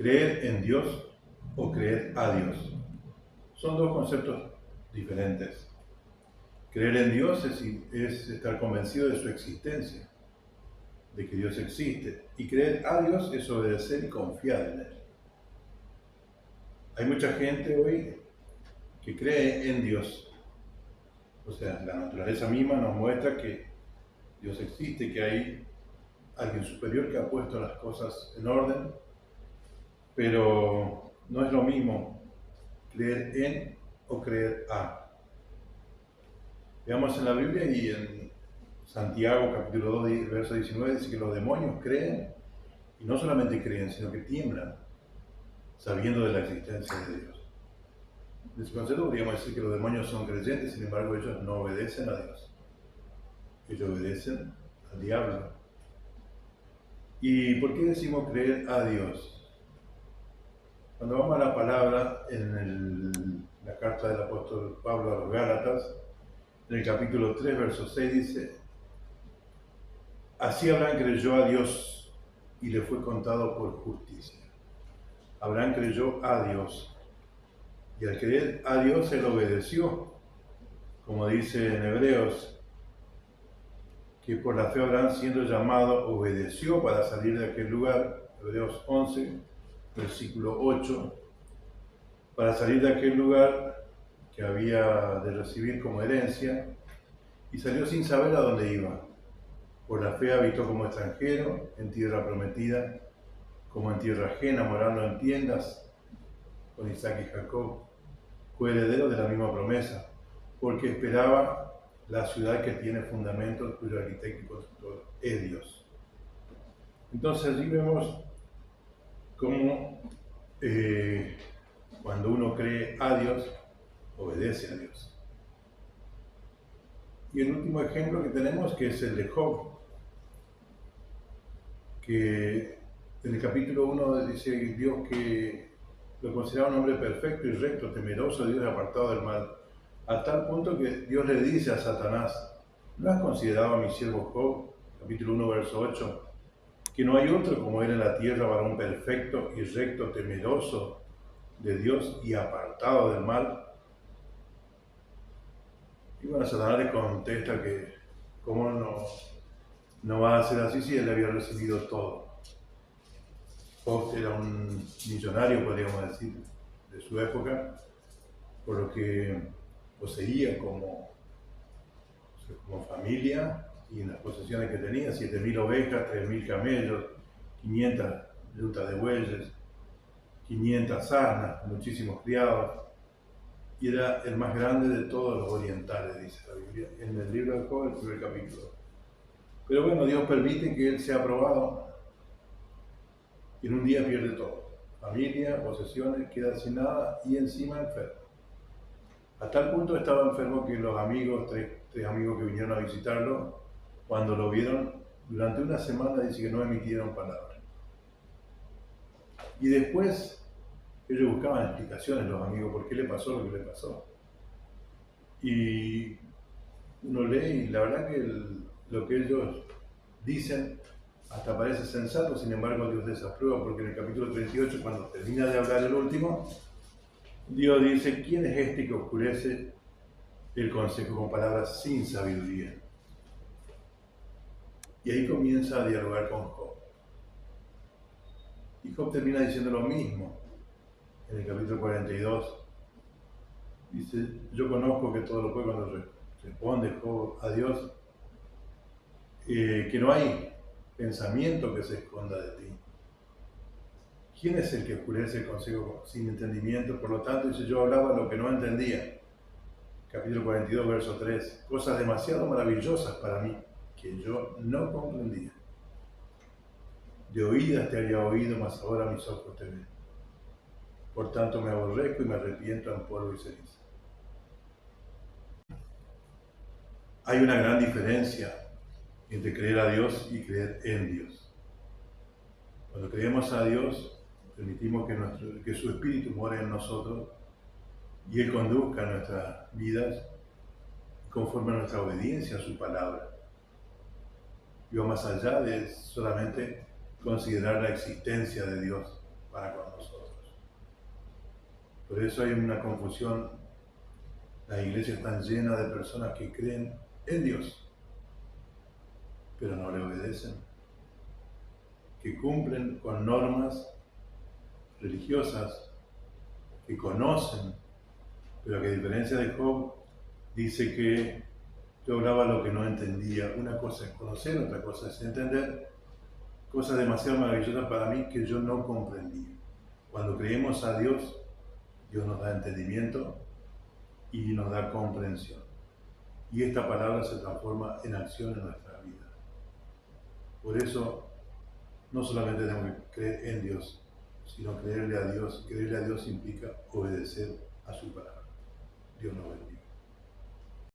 Creer en Dios o creer a Dios. Son dos conceptos diferentes. Creer en Dios es estar convencido de su existencia, de que Dios existe. Y creer a Dios es obedecer y confiar en Él. Hay mucha gente hoy que cree en Dios. O sea, la naturaleza misma nos muestra que Dios existe, que hay alguien superior que ha puesto las cosas en orden, pero no es lo mismo creer en o creer a. Veamos en la Biblia y en Santiago capítulo 2, verso 19, dice que los demonios creen, y no solamente creen, sino que tiemblan, sabiendo de la existencia de Dios. En ese concepto podríamos decir que los demonios son creyentes, sin embargo ellos no obedecen a Dios. Ellos obedecen al diablo. ¿Y por qué decimos creer a Dios? Cuando vamos a la palabra en la carta del apóstol Pablo a los Gálatas, en el capítulo 3, verso 6 dice: así Abraham creyó a Dios y le fue contado por justicia. Abraham creyó a Dios, y al creer a Dios él obedeció, como dice en Hebreos, que por la fe Abraham, siendo llamado, obedeció para salir de aquel lugar. Hebreos 11, versículo 8, para salir de aquel lugar que había de recibir como herencia, y salió sin saber a dónde iba. Por la fe habitó como extranjero en tierra prometida, como en tierra ajena, morando en tiendas con Isaac y Jacob, coherederos de la misma promesa, porque esperaba la ciudad que tiene fundamentos, cuyo arquitecto y constructor es Dios. Entonces allí vemos cómo cuando uno cree a Dios, obedece a Dios. Y el último ejemplo que tenemos, que es el de Job, que en el capítulo 1 dice Dios que lo consideraba un hombre perfecto y recto, temeroso de Dios y apartado del mal, a tal punto que Dios le dice a Satanás: ¿no has considerado a mi siervo Job? Capítulo 1, verso 8, que no hay otro como él en la tierra, varón perfecto y recto, temeroso de Dios y apartado del mal. Y bueno, Satanás le contesta que cómo no va a ser así si él había recibido todo. Job era un millonario, podríamos decir, de su época, por lo que poseía como familia, y en las posesiones que tenía: 7.000 ovejas, 3.000 camellos, 500 yutas de bueyes, 500 asnas, muchísimos criados, y era el más grande de todos los orientales, dice la Biblia, en el libro de Job, el primer capítulo. Pero bueno, Dios permite que él sea probado, y en un día pierde todo: familia, posesiones, queda sin nada y encima enfermo. A tal punto estaba enfermo que los amigos, tres amigos que vinieron a visitarlo, cuando lo vieron, durante una semana dice que no emitieron palabra. Y después ellos buscaban explicaciones, los amigos, por qué le pasó lo que le pasó. Y uno lee y la verdad que lo que ellos dicen hasta parece sensato, sin embargo Dios desaprueba, porque en el capítulo 38, cuando termina de hablar el último, Dios dice: ¿quién es este que oscurece el consejo con palabras sin sabiduría? Y ahí comienza a dialogar con Job. Y Job termina diciendo lo mismo en el capítulo 42. Dice: yo conozco que todo lo puede, cuando responde Job a Dios, que no hay pensamiento que se esconda de ti. ¿Quién es el que oscurece el consejo sin entendimiento? Por lo tanto, dice: yo hablaba lo que no entendía. Capítulo 42, verso 3. Cosas demasiado maravillosas para mí que yo no comprendía. De oídas te había oído, mas ahora mis ojos te ven. Por tanto me aborrezco y me arrepiento en polvo y ceniza. Hay una gran diferencia entre creer a Dios y creer en Dios. Cuando creemos a Dios, permitimos que su Espíritu more en nosotros y Él conduzca nuestras vidas conforme a nuestra obediencia a su palabra. Y va más allá de solamente considerar la existencia de Dios, para con nosotros. Por eso hay una confusión. Las iglesias están llenas de personas que creen en Dios, pero no le obedecen, que cumplen con normas religiosas, que conocen, pero que a diferencia de Job, dice que yo hablaba lo que no entendía. Una cosa es conocer, otra cosa es entender cosas demasiado maravillosas para mí que yo no comprendía. Cuando creemos a Dios, Dios nos da entendimiento y nos da comprensión. Y esta palabra se transforma en acción en nuestra vida. Por eso, no solamente tenemos que creer en Dios, sino creerle a Dios. Creerle a Dios implica obedecer a su palabra. Dios nos bendiga.